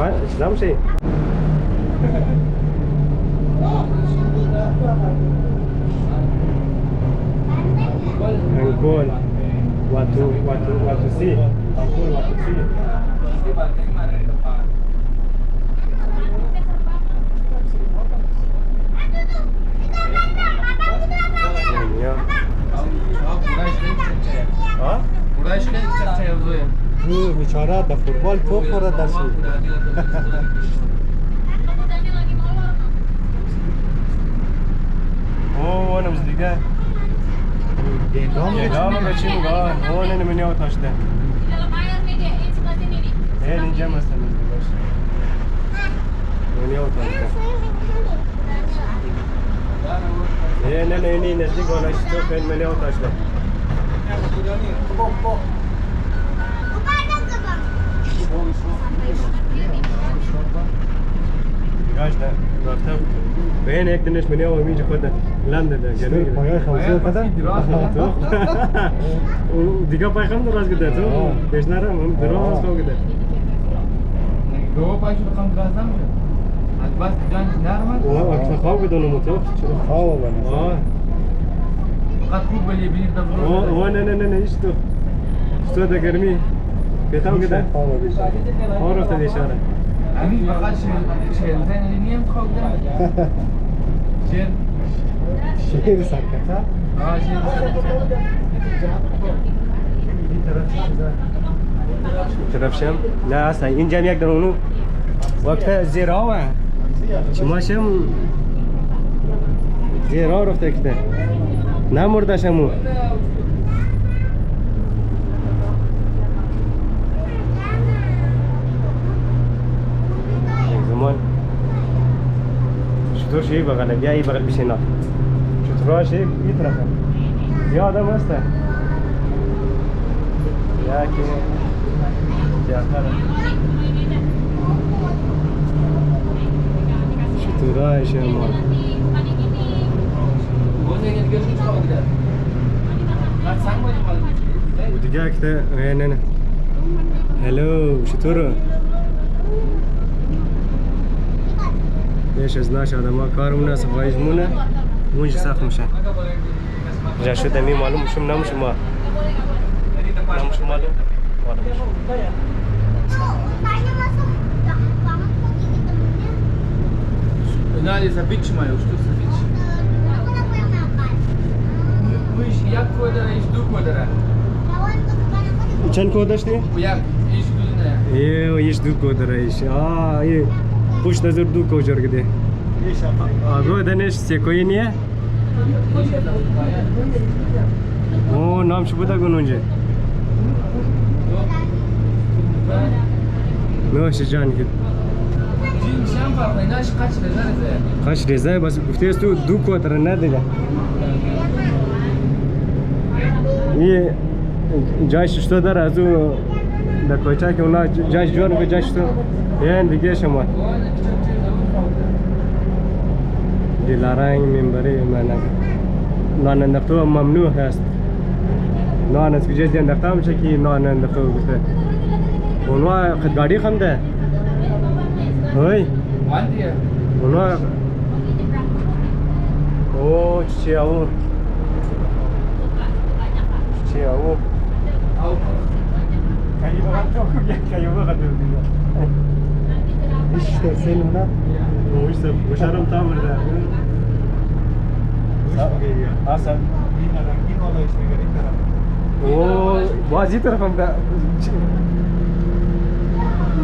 Sedap sih. Angkul. Watu sih. Angkul watu sih. bicara ada football tuh pura dasi. Oh, ana bizdiga. Gedom bechim gon. Oh, ne meni otashda. Ninja masdan baş. Meni otashda. Ne nezdik ona işte ben meni otashda. Gajda, رفتم به این یک دنش منی آوی میج خود لند ده گلوی پایه خمسه کده تو دیگه پای خم دراز کده تو پیش نرم هم دراز خو کده دو پایش بخوام دراز نمیشه البته جان نرمه او اکثر خواب بدونم تو چرا خواب بنا فقط خوب ولی بینید دبلو او نه ایش تو ده گرمی پیتاو کده اور رفته دیشاره همین فقط شیرزن نیم خواب ده شیر سرکتا شیر طرفشم نه اصلا اینجا یک درونو وقت زیرا چماشم زیرا رفته کده نمردشمو زمان چطور شی بغل بیا ای بغل بشینا چطور شی این طرفه زیاد هم هسته یا که زیادتره چطور شی ما و دیگه اکته نه هلو چطور بیش از ناش آدم ها کارمونه صفایشمونه اونجا سخت میشه جا شده می معلوم مشم نموشم ما نموشم معلوم نه زبیچ ما یوش تو زبیچ ویش یک کودره ایش دو کودره چند کود داشتی؟ یک ایش دو نه ایش دو کودره ایش ای خوش نظر دو کوچر کده آگو دنش سیکوی نیه او نام شو بوده گونونجه نوش جان کد جین شام فرمیناش قچ رزه قش رزه بس گفته است تو دو کوتر ندیده یه جایش شده داره از او در کوچه که اونا جایش جوان که جایش تو این دیگه شما دلارنگ منبری من نان انداختو ممنوع هست نان از کجا انداخته میشه که نان انداختو گفته اونها خود گاڑی خونده هی واندیه اونها او چی او چی او کایی بغل تو کایی بغل تو işte seninle o işte başarım tam burada Hasan o bazı tarafımda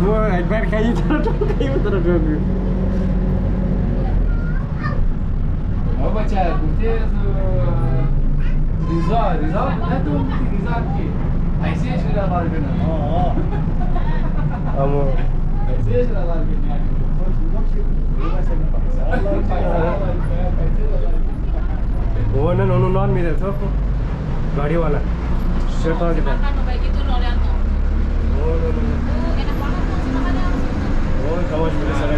bu ekber kayı tarafı بابا چه گفته رضا نه تو رضا کی ایسه شده بار کنه ama ایسه شده بار کنه वो ना non non में था गाड़ी वाला शर्ट आ गया ओ समझ में सारा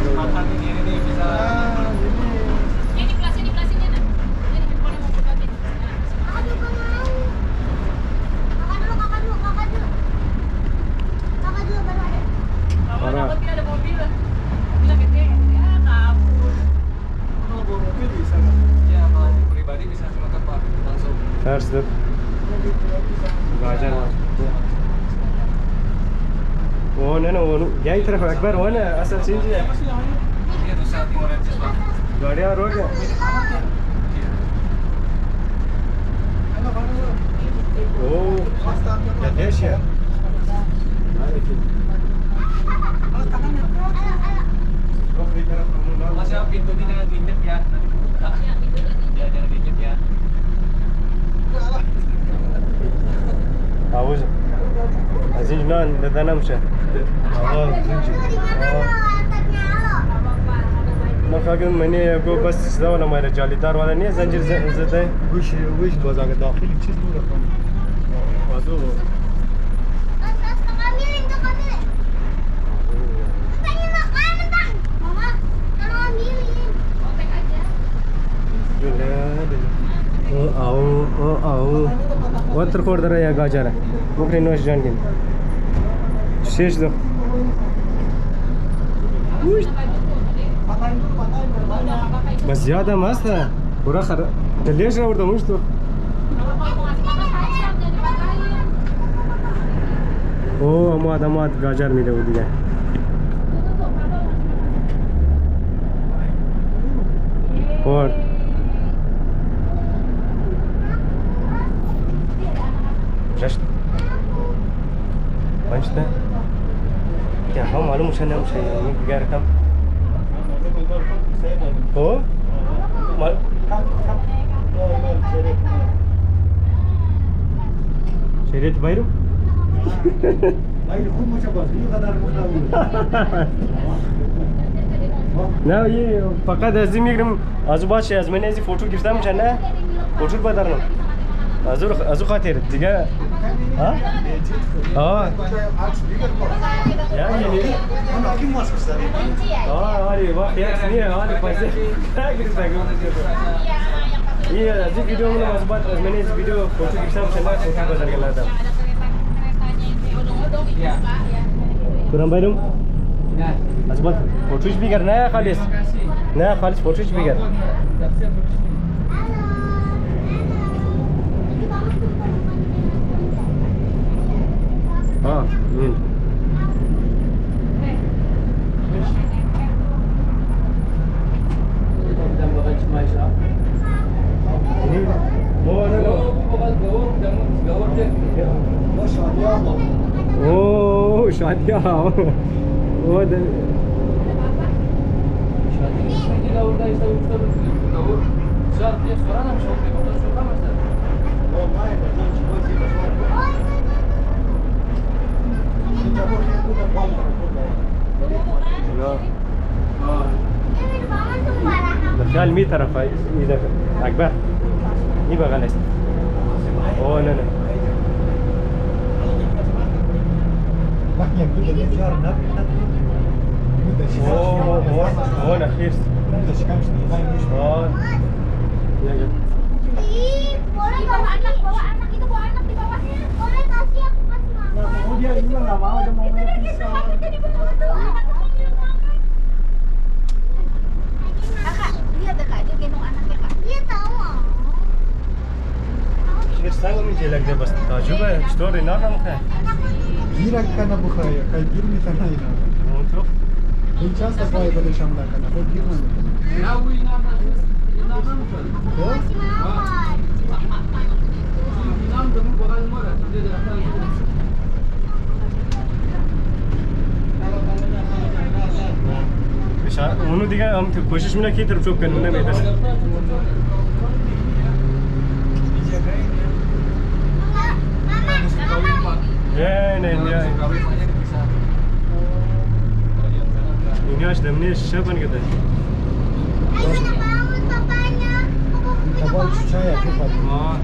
ters deb gajar oh no यही तरफ अकबर हो ना असल चीज है गाड़ियाँ रोक है oh ya देश है Masih apa pintu ini jangan diinjek ya. Ya jangan diinjek ya. عاوز عايزين ده نمشي ما فاكر مني يقول بس ده ولا ما رجالي دار ولا نية زنجير زده وش بازار داخلی چیز بود رقم وازو او وتر خورده یا گاجره بکری نوش جان گیم شش دو بس زیاده مست है पूरा खर जल्दी से उड़ता हूँ तो ओ अमाद गाजर मिले वो दिया और जस्ट पंचते क्या हम मालूम मुझे ना मुझे ये क्या रकम हो माल شريت بايرو باید خوب میشه باز اینقدر مخنوی نه یه فقط از این میگیرم از باشه از من از فوتو گرفتم چه نه فوتو بدارم از خاطر دیگه ها ya yeni اون اکی ماسک داری hadi bak ya sini hadi pasti gitu saya iya azim video mana mas buat mana video foto kita sama foto bazar ke lada kurang bayar Nah, azbat foto speaker naya khalis foto speaker हाँ Oh, शादियाँ वो دخل 100 طرف إذا أكبر يبقى غلس أوه لا لا baknya kita ni jar nak أوه نخيس kita sekarang ni main ni أوه ya ya boleh bawa anak itu bawa anak di bawahnya boleh kasih aku kasih mama mau dia ini nggak mau dia mau main pisau kakak lihat deh kak dia gendong anaknya kak dia tahu फिर संग में जे लग जाए बस ताजुब है स्टोरी ना नाम है gira kana bukhaya kai girmi kana ina वो तो in chance kai bale shamla kana ho girmi ya bu inanam mı? ho İnan da mı bakal mı? Şimdi de उन्होंने दिखा हम कोशिश में ना की तरफ चुप करने में इधर नहीं ini harus demne siapa nih kita bangun papanya tabal cucaya cepat oh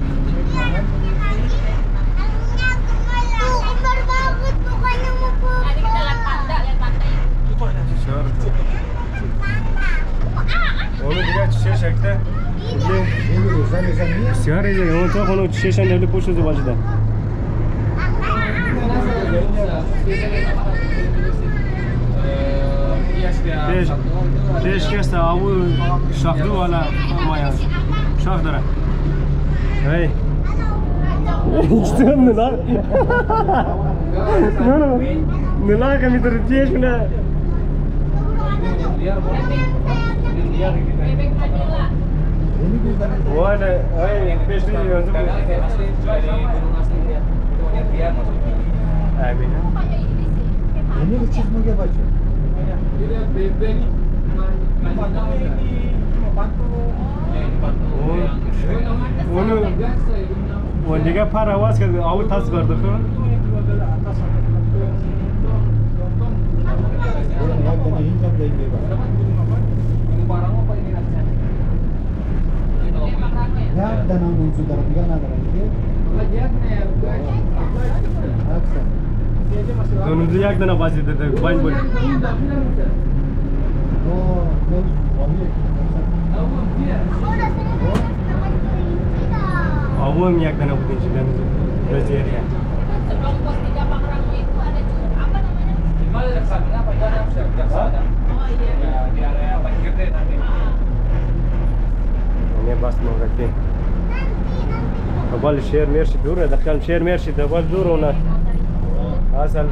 lembar banget bukannya mau tadi kita lihat pantai onu diga çişe çekti ini zani zani siyar ece onu çok onu çişe evde poşu bacıda Teş kesta avu şahdu wala maya şah dara hey İşte neler? Neler kami terjadi mana? Liar bos. Liar gitu. Ini bisa. Wah, ay, pasti untuk. Asli dari gunung asli dia. Itu liar maksudnya. Amin. Ini ucap mau apa aja? Dia bebek nih. Onu juga para was kan awal tas gardı ko. Ya, dan ang sudah tiga naga lagi. Aksa. Donuzu yak dana basit dedi. Baş boy. Oh, no, wali. Awam yak dana budin jidan Brazil ya. Ini bas mengerti. Abal share mersi dur, dakkan share mersi abal dur ona. Asal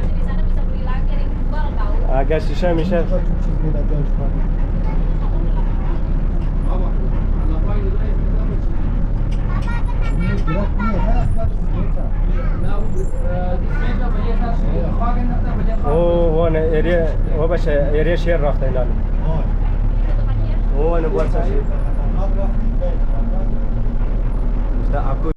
agak sisa misal. Oh, wana area, wabasha area share raftay nal. Oh, wana buat sasi. İşte aku